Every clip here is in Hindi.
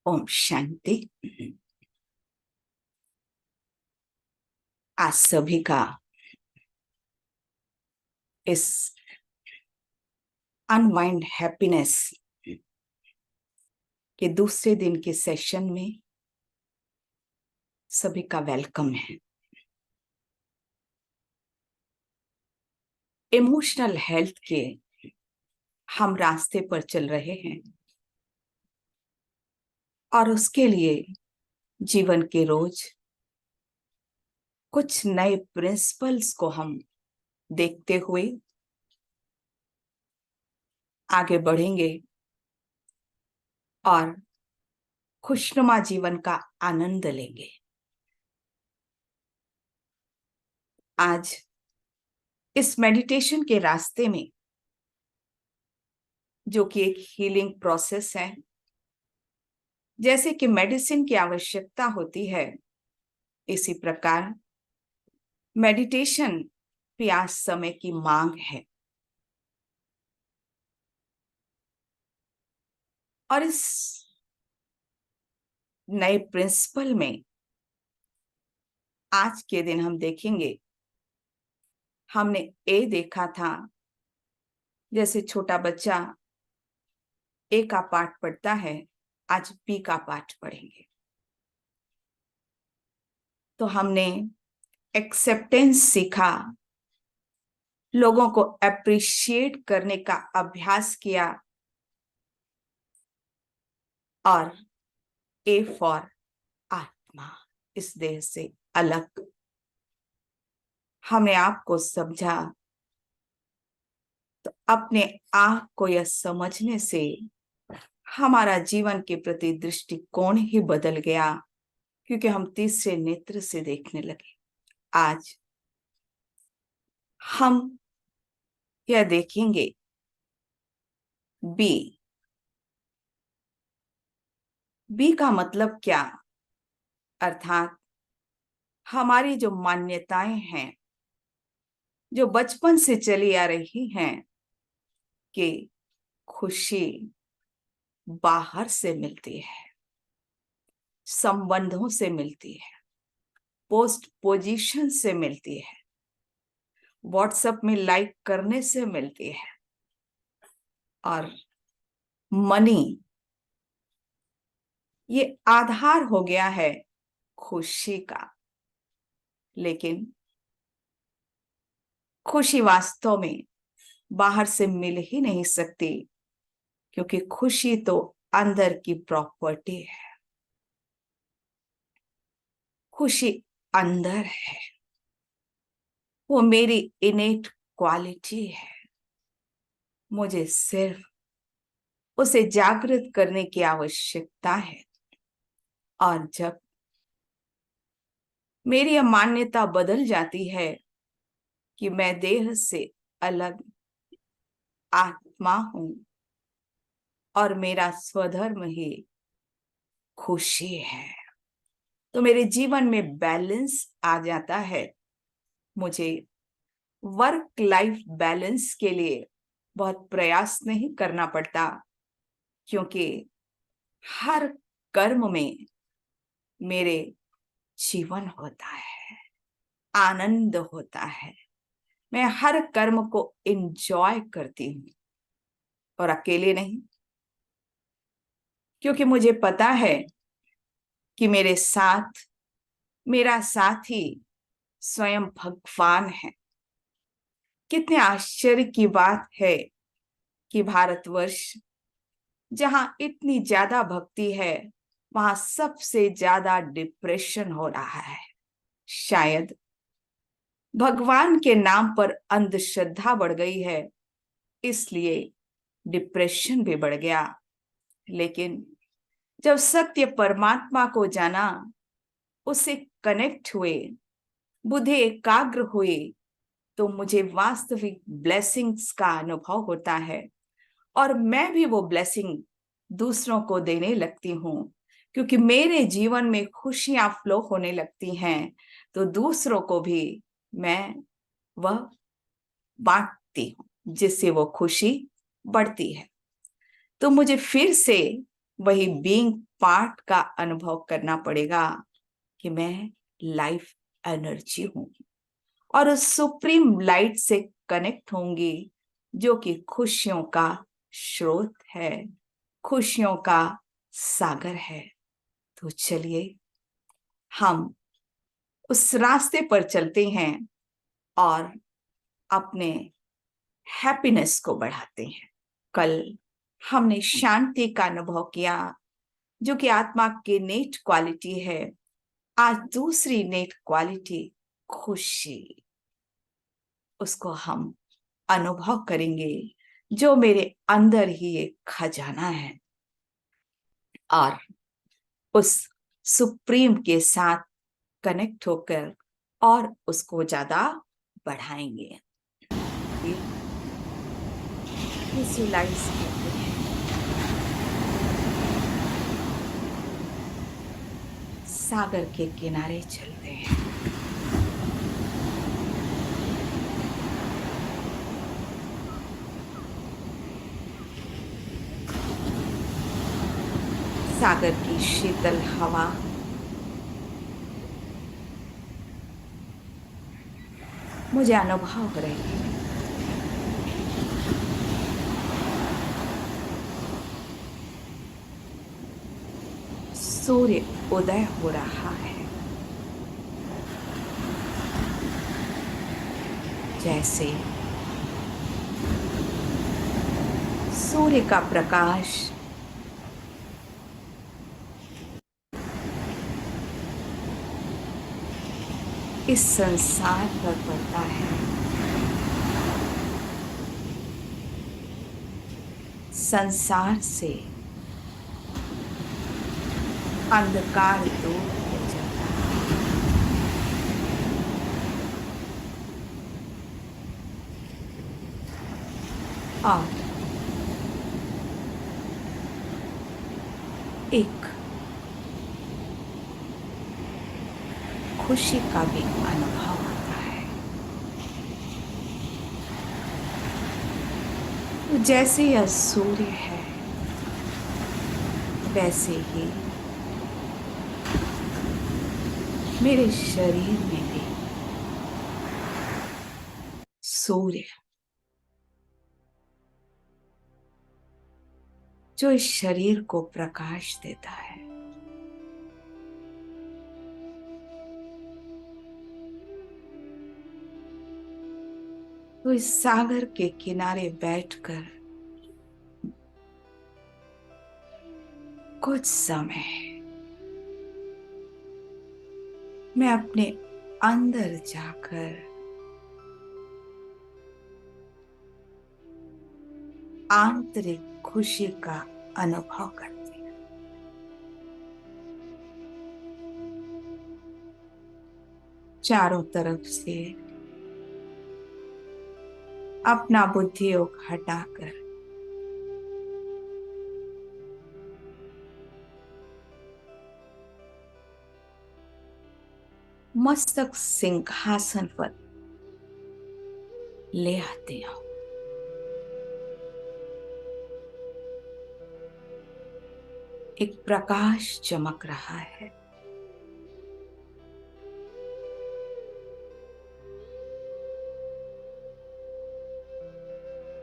ओम शांति। आज सभी का इस अनवाइंड हैप्पीनेस के दूसरे दिन के सेशन में सभी का वेलकम है। इमोशनल हेल्थ के हम रास्ते पर चल रहे हैं और उसके लिए जीवन के रोज कुछ नए प्रिंसिपल्स को हम देखते हुए आगे बढ़ेंगे और खुशनुमा जीवन का आनंद लेंगे। आज इस मेडिटेशन के रास्ते में, जो कि एक हीलिंग प्रोसेस है, जैसे कि मेडिसिन की आवश्यकता होती है, इसी प्रकार मेडिटेशन भी आज समय की मांग है। और इस नए प्रिंसिपल में आज के दिन हम देखेंगे, हमने ए देखा था, जैसे छोटा बच्चा ए का पाठ पढ़ता है, आज बी का पाठ पढ़ेंगे। तो हमने एक्सेप्टेंस सीखा, लोगों को अप्रिशिएट करने का अभ्यास किया, और ए फॉर आत्मा, इस देह से अलग हमने आपको समझा। तो अपने आप को यह समझने से हमारा जीवन के प्रति दृष्टिकोण ही बदल गया, क्योंकि हम तीसरे नेत्र से देखने लगे। आज हम यह देखेंगे बी। बी का मतलब क्या? अर्थात हमारी जो मान्यताएं हैं, जो बचपन से चली आ रही हैं, कि खुशी बाहर से मिलती है, संबंधों से मिलती है, पोस्ट पोजीशन से मिलती है, व्हाट्सएप में लाइक करने से मिलती है, और मनी ये आधार हो गया है खुशी का। लेकिन खुशी वास्तव में बाहर से मिल ही नहीं सकती, क्योंकि खुशी तो अंदर की प्रॉपर्टी है। खुशी अंदर है, वो मेरी इनेट क्वालिटी है। मुझे सिर्फ उसे जागृत करने की आवश्यकता है। और जब मेरी यह मान्यता बदल जाती है कि मैं देह से अलग आत्मा हूं और मेरा स्वधर्म ही खुशी है, तो मेरे जीवन में बैलेंस आ जाता है। मुझे वर्क लाइफ बैलेंस के लिए बहुत प्रयास नहीं करना पड़ता, क्योंकि हर कर्म में मेरे जीवन होता है, आनंद होता है। मैं हर कर्म को एंजॉय करती हूँ, और अकेले नहीं, क्योंकि मुझे पता है कि मेरे साथ मेरा साथी स्वयं भगवान है। कितने आश्चर्य की बात है कि भारतवर्ष, जहां इतनी ज्यादा भक्ति है, वहां सबसे ज्यादा डिप्रेशन हो रहा है। शायद भगवान के नाम पर अंधश्रद्धा बढ़ गई है, इसलिए डिप्रेशन भी बढ़ गया। लेकिन जब सत्य परमात्मा को जाना, उससे कनेक्ट हुए, बुद्धि एकाग्र हुई, तो मुझे वास्तविक ब्लेसिंग्स का अनुभव होता है, और मैं भी वो ब्लेसिंग दूसरों को देने लगती हूँ, क्योंकि मेरे जीवन में खुशियां फ्लो होने लगती हैं, तो दूसरों को भी मैं वह बांटती हूँ, जिससे वो खुशी बढ़ती है। तो मुझे फिर से वही बीइंग पार्ट का अनुभव करना पड़ेगा कि मैं लाइफ एनर्जी हूं और उस सुप्रीम लाइट से कनेक्ट होंगी जो कि खुशियों का स्रोत है, खुशियों का सागर है। तो चलिए हम उस रास्ते पर चलते हैं और अपने हैप्पीनेस को बढ़ाते हैं। कल हमने शांति का अनुभव किया जो कि आत्मा की नेट क्वालिटी है। आज दूसरी नेट क्वालिटी खुशी, उसको हम अनुभव करेंगे जो मेरे अंदर ही एक खजाना है और उस सुप्रीम के साथ कनेक्ट होकर और उसको ज्यादा बढ़ाएंगे। विजुअलाइज करते हैं सागर के किनारे चलते हैं। सागर की शीतल हवा मुझे अनुभव हो रही है। सूर्य उदय हो रहा है, जैसे सूर्य का प्रकाश इस संसार पर पड़ता है। संसार से अंधकार दूर हो जाता है और एक खुशी का भी अनुभव होता है। तो जैसे यह सूर्य है वैसे ही मेरे शरीर में भी सूर्य जो इस शरीर को प्रकाश देता है। तो इस सागर के किनारे बैठकर कुछ समय मैं अपने अंदर जाकर आंतरिक खुशी का अनुभव करती हूँ। चारों तरफ से अपना बुद्धि योग हटाकर मस्तक सिंहासन पर ले आते हो। एक प्रकाश चमक रहा है।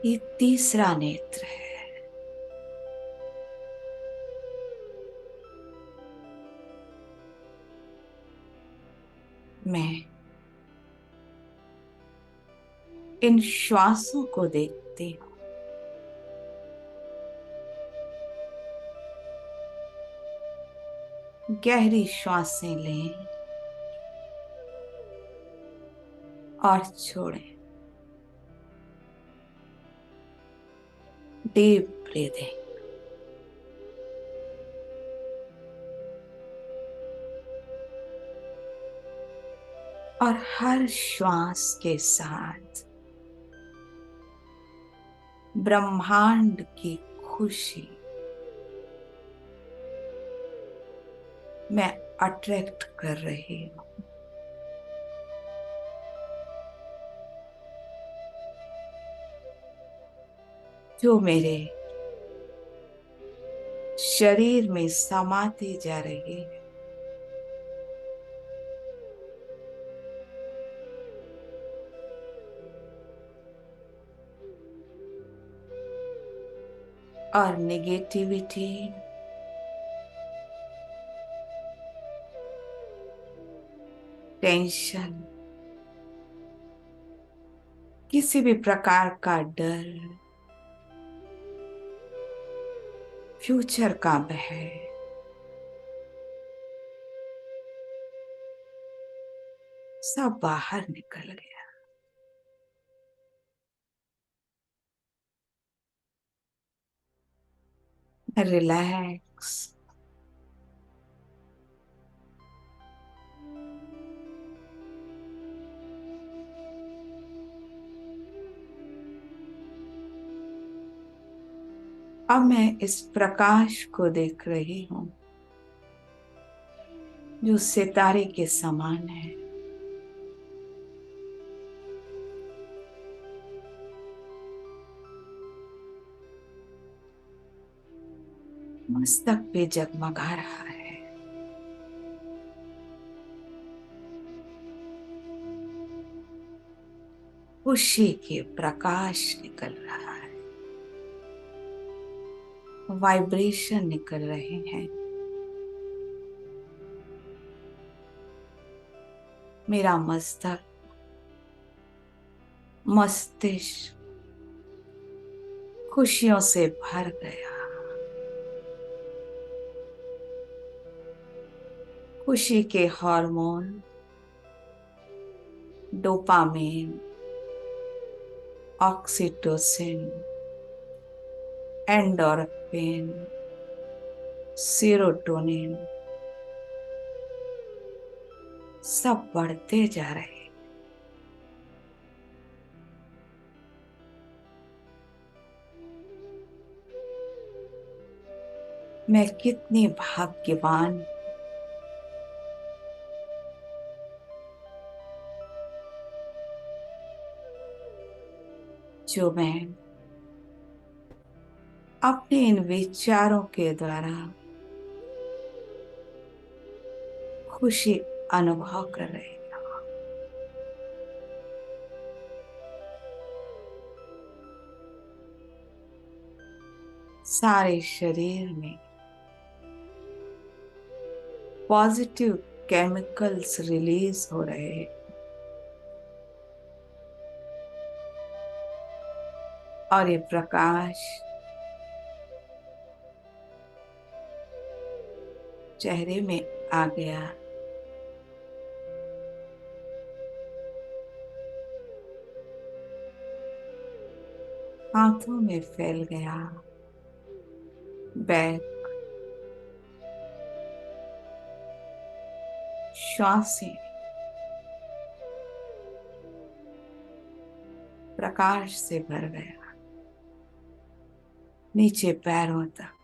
ये तीसरा नेत्र है। मैं इन श्वासों को देखती हूँ। गहरी श्वासें लें और छोड़ें। Deep breathing. और हर श्वास के साथ ब्रह्मांड की खुशी मैं अट्रैक्ट कर रही हूं। जो मेरे शरीर में समाती जा रही है। और नेगेटिविटी, टेंशन, किसी भी प्रकार का डर, फ्यूचर का भय सब बाहर निकल गया। रिलैक्स। अब मैं इस प्रकाश को देख रही हूं जो सितारे के समान है। मस्तक पे जगमगा रहा है। खुशी के प्रकाश निकल रहा है, वाइब्रेशन निकल रहे हैं। मेरा मस्तिष्क खुशियों से भर गया। खुशी के hormone dopamine, oxytocin, endorphin, serotonin सब बढ़ते जा रहे हैं। मैं कितनी भाग्यवान, जो मैं अपने इन विचारों के द्वारा खुशी अनुभव कर रही हूं। सारे शरीर में पॉजिटिव केमिकल्स रिलीज हो रहे हैं और ये प्रकाश चेहरे में आ गया। हाथों में फैल गया, बैक, श्वासें प्रकाश से भर गया, नीचे पैरों तक।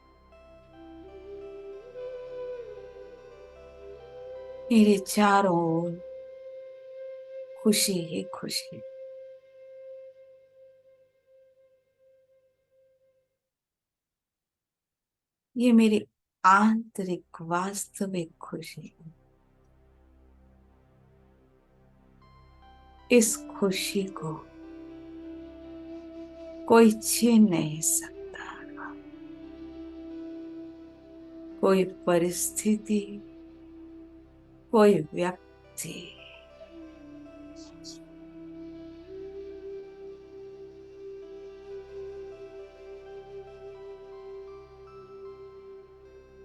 मेरे चारों ओर खुशी ही खुशी। ये मेरी आंतरिक वास्तविक खुशी। इस खुशी को कोई छीन नहीं सकता। कोई परिस्थिति, कोई व्यक्ति।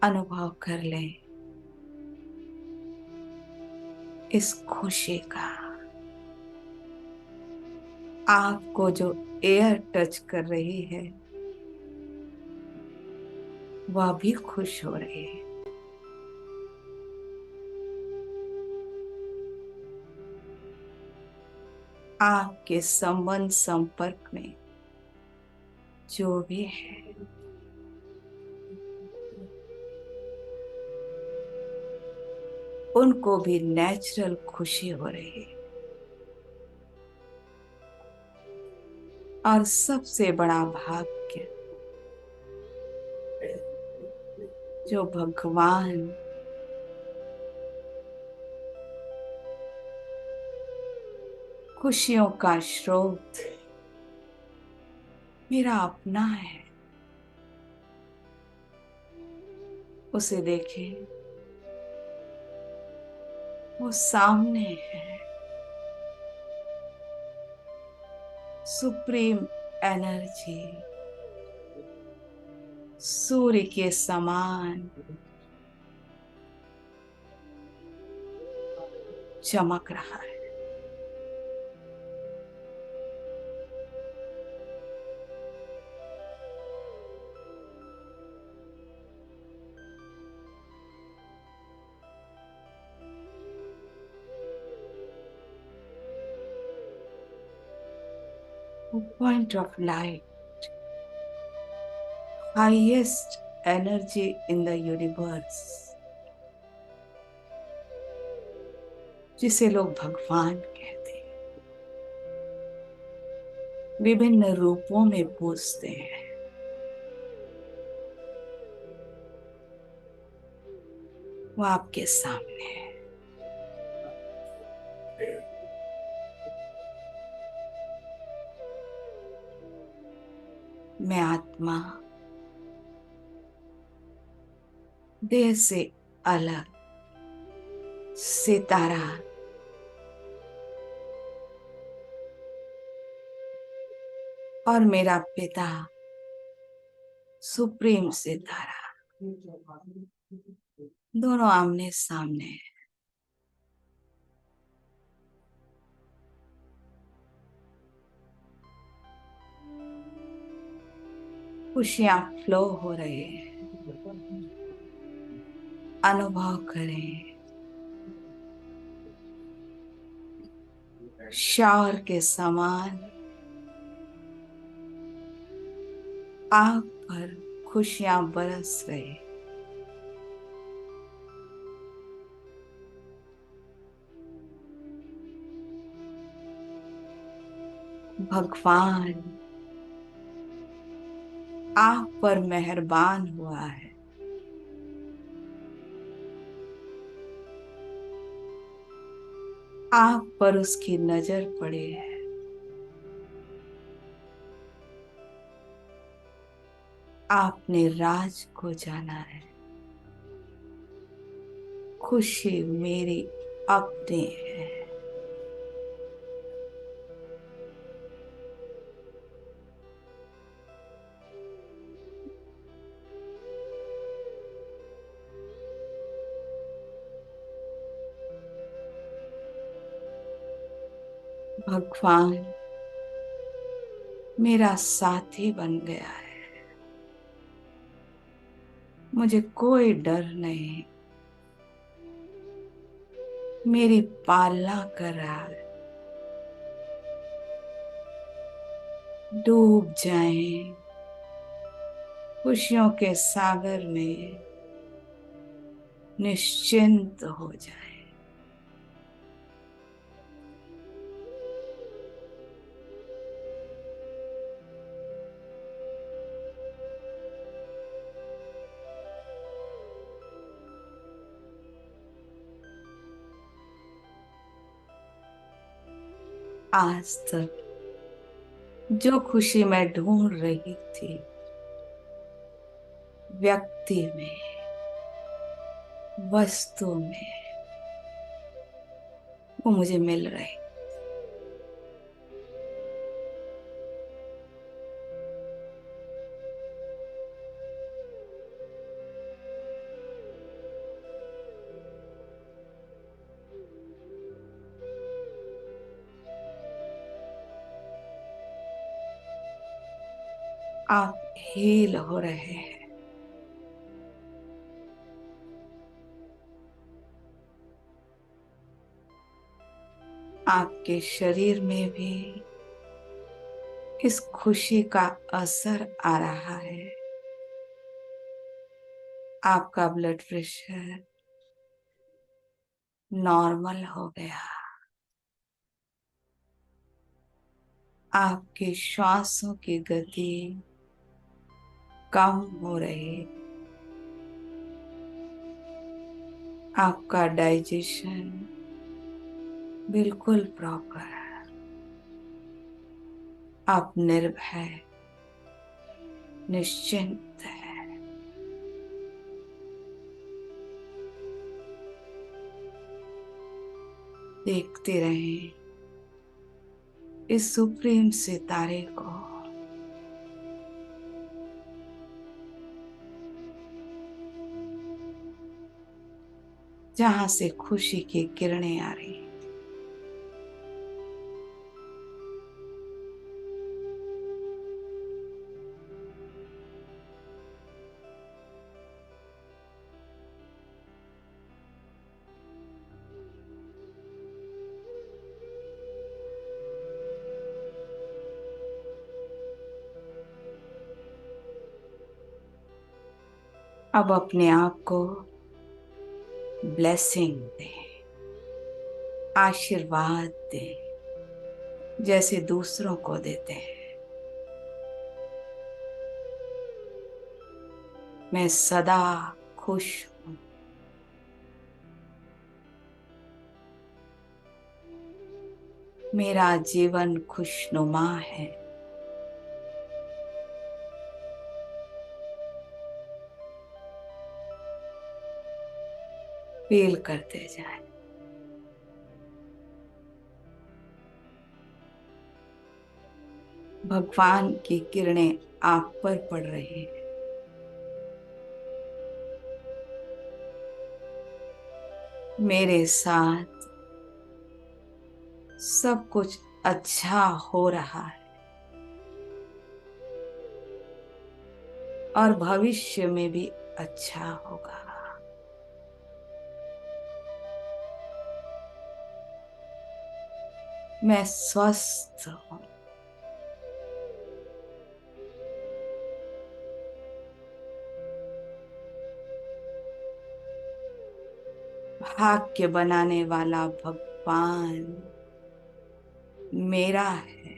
अनुभव कर ले इस खुशी का। आपको जो एयर टच कर रही है वह भी खुश हो रही है। आपके संबंध संपर्क में जो भी है उनको भी नेचुरल खुशी हो रही है। और सबसे बड़ा भाग्य जो भगवान खुशियों का स्रोत मेरा अपना है, उसे देखें, वो सामने है। सुप्रीम एनर्जी सूर्य के समान चमक रहा है। Point of light, highest energy in the universe, जिसे लोग भगवान कहते हैं, विभिन्न रूपों में पूजते हैं। वो आपके सामने है। मैं आत्मा देह से अलग सितारा और मेरा पिता सुप्रीम सितारा दोनों आमने सामने हैं। खुशियां फ्लो हो रही है, अनुभव करें। शावर के समान आप पर खुशियां बरस रही। भगवान आप पर मेहरबान हुआ है। आप पर उसकी नजर पड़ी है। आपने राज को जाना है। खुशी मेरी अपनी है। भगवान मेरा साथी बन गया है। मुझे कोई डर नहीं। मेरी पालना कर रहा है। डूब जाएं खुशियों के सागर में, निश्चिंत हो जाए। आज तक जो खुशी मैं ढूंढ रही थी, व्यक्ति में, वस्तु में, वो मुझे मिल रही। आप हील हो रहे हैं। आपके शरीर में भी इस खुशी का असर आ रहा है। आपका ब्लड प्रेशर नॉर्मल हो गया। आपके श्वासों की गति कम हो रही। आपका डाइजेशन बिल्कुल प्रॉपर है। आप निर्भय निश्चिंत है। देखते रहें इस सुप्रीम सितारे को, जहां से खुशी की किरणें आ रही हैं। अब अपने आप को ब्लेसिंग दें, आशीर्वाद दें, जैसे दूसरों को देते हैं। मैं सदा खुश हूं। मेरा जीवन खुशनुमा है। फील करते जाए। भगवान की किरणें आप पर पड़ रही हैं। मेरे साथ सब कुछ अच्छा हो रहा है और भविष्य में भी अच्छा होगा। मैं स्वस्थ हूं। भाग्य बनाने वाला भगवान मेरा है।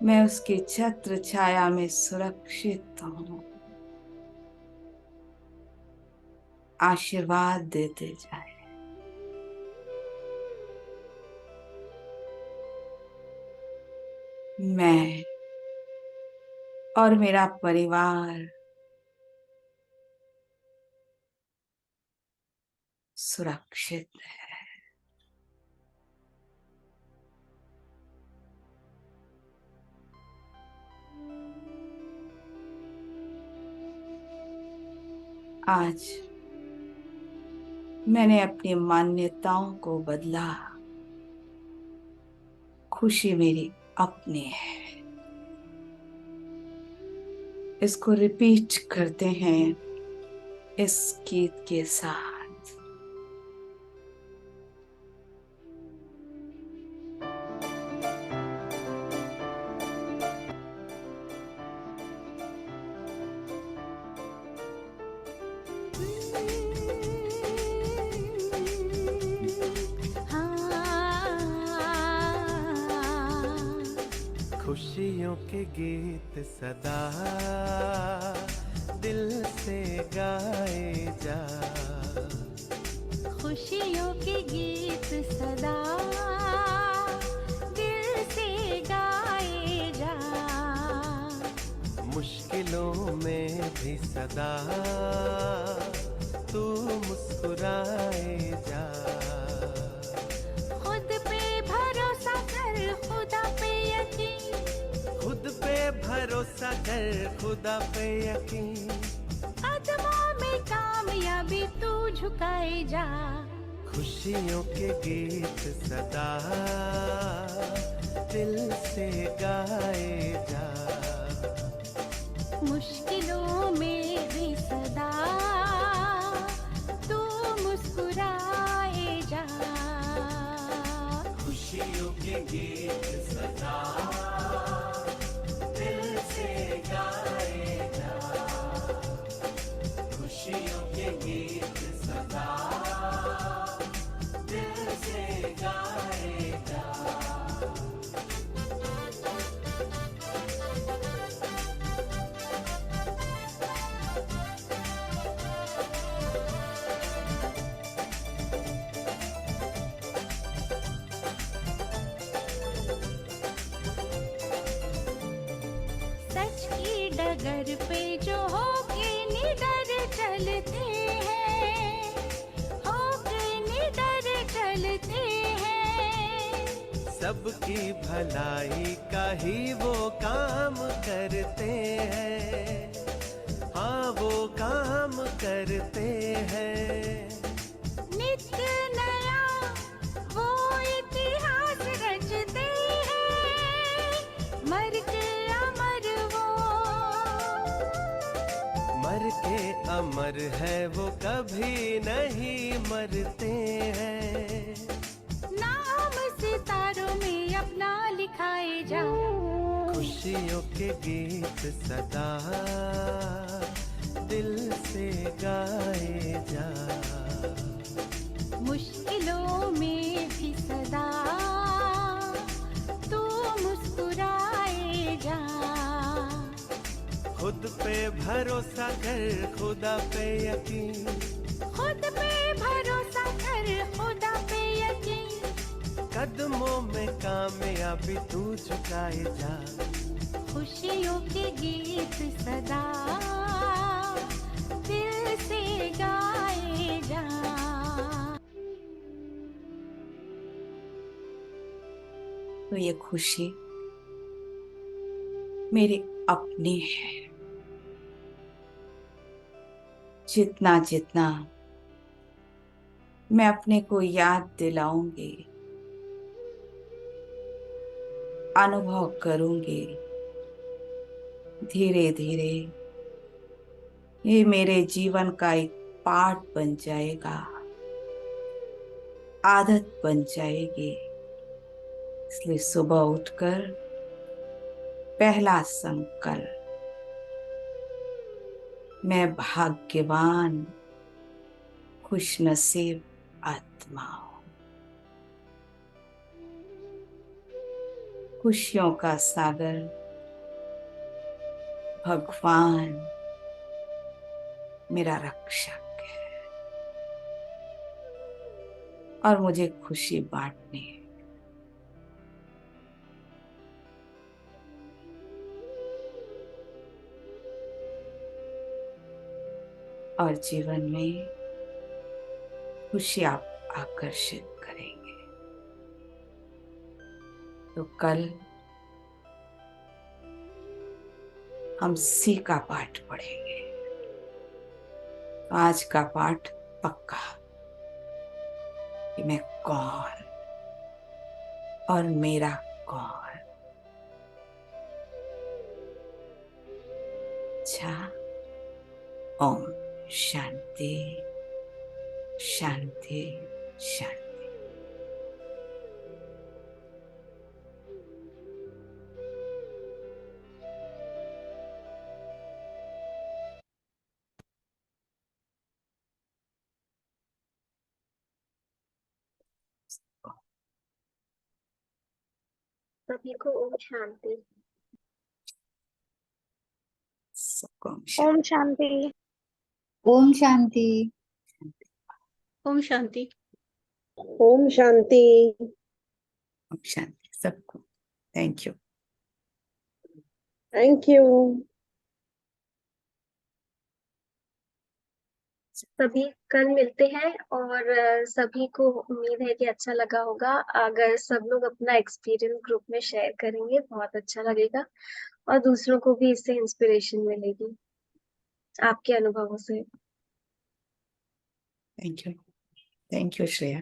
मैं उसकी छत्र छाया में सुरक्षित हूं। आशीर्वाद देते जाए। मैं और मेरा परिवार सुरक्षित है। आज मैंने अपनी मान्यताओं को बदला। खुशी मेरी अपनी है। इसको रिपीट करते हैं इस गीत के साथ। खुशियों के गीत सदा दिल से गाए जा। खुशियों के गीत सदा दिल से गाए जा। मुश्किलों में भी सदा तू मुस्कुराए जा। खुद पे भरोसा कर, खुदा पे यकीन। खुद पे भरोसा कर, खुदा पे यकीन। कदमों में कामयाबी तू झुकाए जा। खुशियों के गीत सदा दिल से गाए जा। मुश्किलों में भी सदा तू मुस्कुराए जा। खुशियों के गीत सदा दिल से गाए जा। खुशियों के गीत सदा दिल से गाए जा। डगर पे जो होके निडर चलते हैं, होके निडर चलते हैं। सबकी भलाई का ही वो काम करते हैं, हाँ वो काम करते हैं। नित्य नया वो इतिहास रचते हैं, मर के अमर वो, मर के अमर है वो, कभी नहीं मरते हैं। नाम सितारों में अपना लिखाए जा, खुशियों के गीत सदा दिल से गाए जा। मुश्किलों में भी सदा तू मुस्कुराए जा। खुद पे भरोसा कर, खुदा पे यकीन, खुद पे भरोसा कर, खुदा पे यकीन। कदमों में कामयाबी तू झुकाए जा। खुशियों के गीत सदा दिल से गाए जा। तो ये खुशी मेरी अपनी है। जितना जितना मैं अपने को याद दिलाऊंगी, अनुभव करूंगी, धीरे धीरे ये मेरे जीवन का एक पार्ट बन जाएगा, आदत बन जाएगी। इसलिए सुबह उठकर पहला संकल्प, मैं भाग्यवान खुशनसीब आत्मा हूं। खुशियों का सागर भगवान मेरा रक्षक है और मुझे खुशी बांटनी है। और जीवन में खुशी आप आकर्षित करेंगे। तो कल हम सी का पाठ पढ़ेंगे। आज का पाठ पक्का कि मैं कौन और मेरा कौन। अच्छा, ओम शांति शांति शांति। सभी को ओम शांति। सबको ओम शांति। ओम शांति। ओम शांति। ओम शांति। ओम शांति सबको। Thank you. Thank you. सभी कल मिलते हैं और सभी को उम्मीद है कि अच्छा लगा होगा। अगर सब लोग अपना एक्सपीरियंस ग्रुप में शेयर करेंगे बहुत अच्छा लगेगा और दूसरों को भी इससे इंस्पिरेशन मिलेगी आपके अनुभवों से। Thank you Shreya.